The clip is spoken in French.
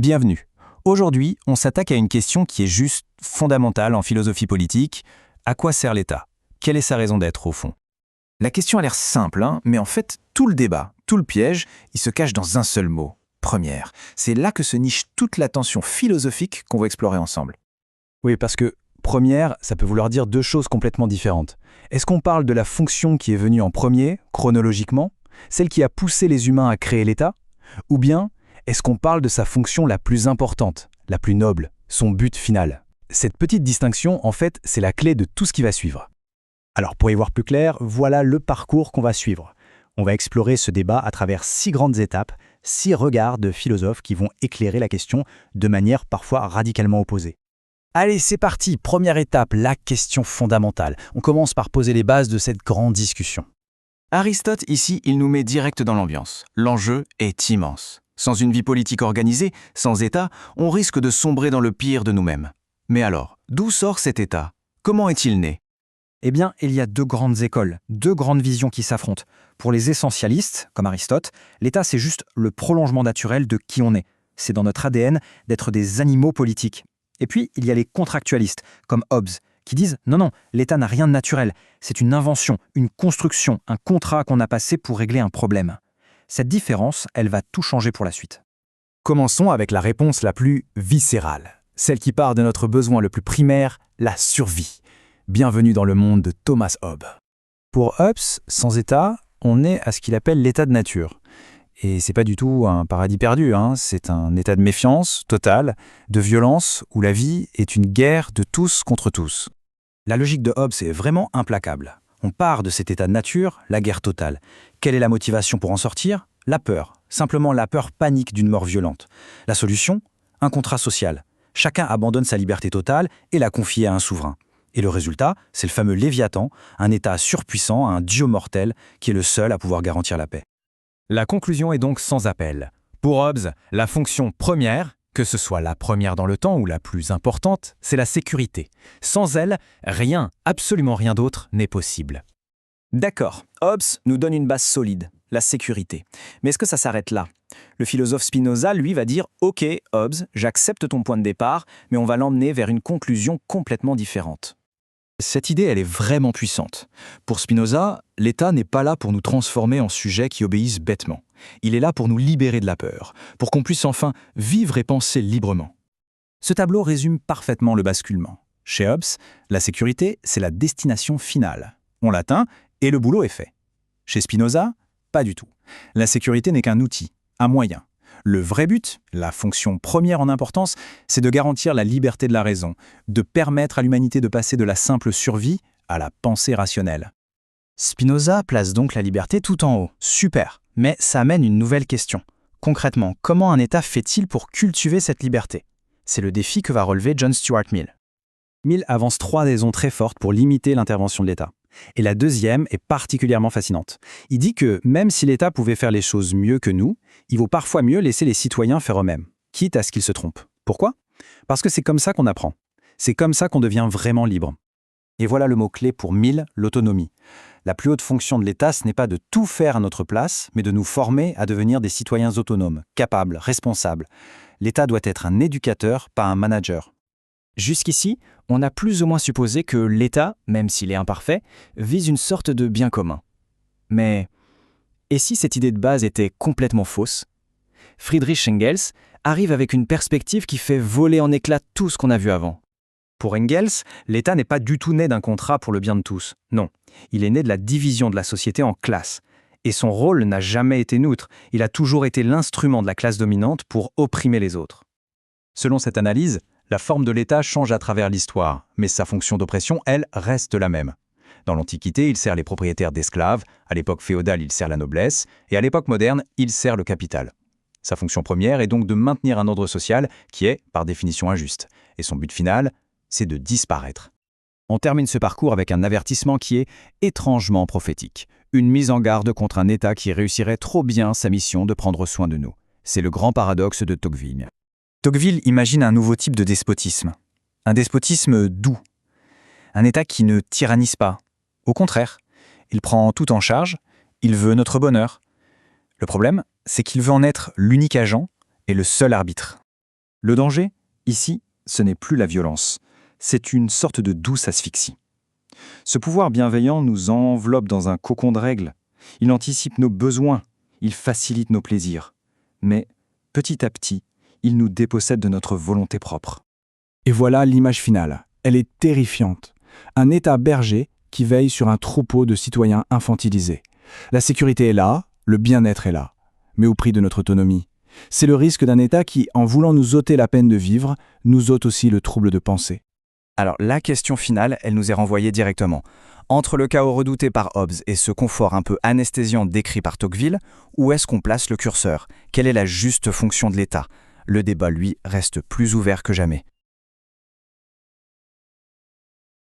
Bienvenue. Aujourd'hui, on s'attaque à une question qui est juste fondamentale en philosophie politique. À quoi sert l'État? Quelle est sa raison d'être au fond? La question a l'air simple, mais en fait, tout le débat, tout le piège, il se cache dans un seul mot. Première. C'est là que se niche toute la tension philosophique qu'on va explorer ensemble. Oui, parce que première, ça peut vouloir dire deux choses complètement différentes. Est-ce qu'on parle de la fonction qui est venue en premier, chronologiquement, celle qui a poussé les humains à créer l'État? Ou bien, est-ce qu'on parle de sa fonction la plus importante, la plus noble, son but final? Cette petite distinction, en fait, c'est la clé de tout ce qui va suivre. Alors, pour y voir plus clair, voilà le parcours qu'on va suivre. On va explorer ce débat à travers 6 grandes étapes, 6 regards de philosophes qui vont éclairer la question de manière parfois radicalement opposée. Allez, c'est parti. Première étape, la question fondamentale. On commence par poser les bases de cette grande discussion. Aristote, ici, il nous met direct dans l'ambiance. L'enjeu est immense. Sans une vie politique organisée, sans État, on risque de sombrer dans le pire de nous-mêmes. Mais alors, d'où sort cet État? Comment est-il né? Eh bien, il y a 2 grandes écoles, 2 grandes visions qui s'affrontent. Pour les essentialistes, comme Aristote, l'État c'est juste le prolongement naturel de qui on est. C'est dans notre ADN d'être des animaux politiques. Et puis, il y a les contractualistes, comme Hobbes, qui disent « Non, l'État n'a rien de naturel. C'est une invention, une construction, un contrat qu'on a passé pour régler un problème. » Cette différence, elle va tout changer pour la suite. Commençons avec la réponse la plus viscérale, celle qui part de notre besoin le plus primaire, la survie. Bienvenue dans le monde de Thomas Hobbes. Pour Hobbes, sans État, on est à ce qu'il appelle l'état de nature. Et c'est pas du tout un paradis perdu, c'est un état de méfiance totale, de violence, où la vie est une guerre de tous contre tous. La logique de Hobbes est vraiment implacable. On part de cet état de nature, la guerre totale. Quelle est la motivation pour en sortir? La peur. Simplement la peur panique d'une mort violente. La solution? Un contrat social. Chacun abandonne sa liberté totale et la confie à un souverain. Et le résultat, c'est le fameux Léviathan, un état surpuissant, un dieu mortel, qui est le seul à pouvoir garantir la paix. La conclusion est donc sans appel. Pour Hobbes, la fonction première, que ce soit la première dans le temps ou la plus importante, c'est la sécurité. Sans elle, rien, absolument rien d'autre n'est possible. D'accord, Hobbes nous donne une base solide, la sécurité. Mais est-ce que ça s'arrête là? Le philosophe Spinoza, lui, va dire « Ok, Hobbes, j'accepte ton point de départ, mais on va l'emmener vers une conclusion complètement différente. » Cette idée, elle est vraiment puissante. Pour Spinoza, l'État n'est pas là pour nous transformer en sujets qui obéissent bêtement. Il est là pour nous libérer de la peur, pour qu'on puisse enfin vivre et penser librement. Ce tableau résume parfaitement le basculement. Chez Hobbes, la sécurité, c'est la destination finale. On l'atteint et le boulot est fait. Chez Spinoza, pas du tout. La sécurité n'est qu'un outil, un moyen. Le vrai but, la fonction première en importance, c'est de garantir la liberté de la raison, de permettre à l'humanité de passer de la simple survie à la pensée rationnelle. Spinoza place donc la liberté tout en haut. Super, mais ça amène une nouvelle question. Concrètement, comment un État fait-il pour cultiver cette liberté? C'est le défi que va relever John Stuart Mill. Mill avance 3 raisons très fortes pour limiter l'intervention de l'État. Et la deuxième est particulièrement fascinante. Il dit que même si l'État pouvait faire les choses mieux que nous, il vaut parfois mieux laisser les citoyens faire eux-mêmes, quitte à ce qu'ils se trompent. Pourquoi? Parce que c'est comme ça qu'on apprend. C'est comme ça qu'on devient vraiment libre. Et voilà le mot-clé pour Mill, l'autonomie. La plus haute fonction de l'État, ce n'est pas de tout faire à notre place, mais de nous former à devenir des citoyens autonomes, capables, responsables. L'État doit être un éducateur, pas un manager. Jusqu'ici, on a plus ou moins supposé que l'État, même s'il est imparfait, vise une sorte de bien commun. Mais, et si cette idée de base était complètement fausse? Friedrich Engels arrive avec une perspective qui fait voler en éclats tout ce qu'on a vu avant. Pour Engels, l'État n'est pas du tout né d'un contrat pour le bien de tous. Non, il est né de la division de la société en classes. Et son rôle n'a jamais été neutre, il a toujours été l'instrument de la classe dominante pour opprimer les autres. Selon cette analyse, la forme de l'État change à travers l'histoire, mais sa fonction d'oppression, elle, reste la même. Dans l'Antiquité, il sert les propriétaires d'esclaves, à l'époque féodale, il sert la noblesse, et à l'époque moderne, il sert le capital. Sa fonction première est donc de maintenir un ordre social qui est, par définition, injuste. Et son but final, c'est de disparaître. On termine ce parcours avec un avertissement qui est étrangement prophétique. Une mise en garde contre un État qui réussirait trop bien sa mission de prendre soin de nous. C'est le grand paradoxe de Tocqueville. Tocqueville imagine un nouveau type de despotisme. Un despotisme doux. Un État qui ne tyrannise pas. Au contraire, il prend tout en charge, il veut notre bonheur. Le problème, c'est qu'il veut en être l'unique agent et le seul arbitre. Le danger, ici, ce n'est plus la violence. C'est une sorte de douce asphyxie. Ce pouvoir bienveillant nous enveloppe dans un cocon de règles. Il anticipe nos besoins, il facilite nos plaisirs. Mais, petit à petit, il nous dépossède de notre volonté propre. Et voilà l'image finale. Elle est terrifiante. Un État berger qui veille sur un troupeau de citoyens infantilisés. La sécurité est là, le bien-être est là, mais au prix de notre autonomie. C'est le risque d'un État qui, en voulant nous ôter la peine de vivre, nous ôte aussi le trouble de penser. Alors la question finale, elle nous est renvoyée directement. Entre le chaos redouté par Hobbes et ce confort un peu anesthésiant décrit par Tocqueville, où est-ce qu'on place le curseur? Quelle est la juste fonction de l'État? Le débat, lui, reste plus ouvert que jamais.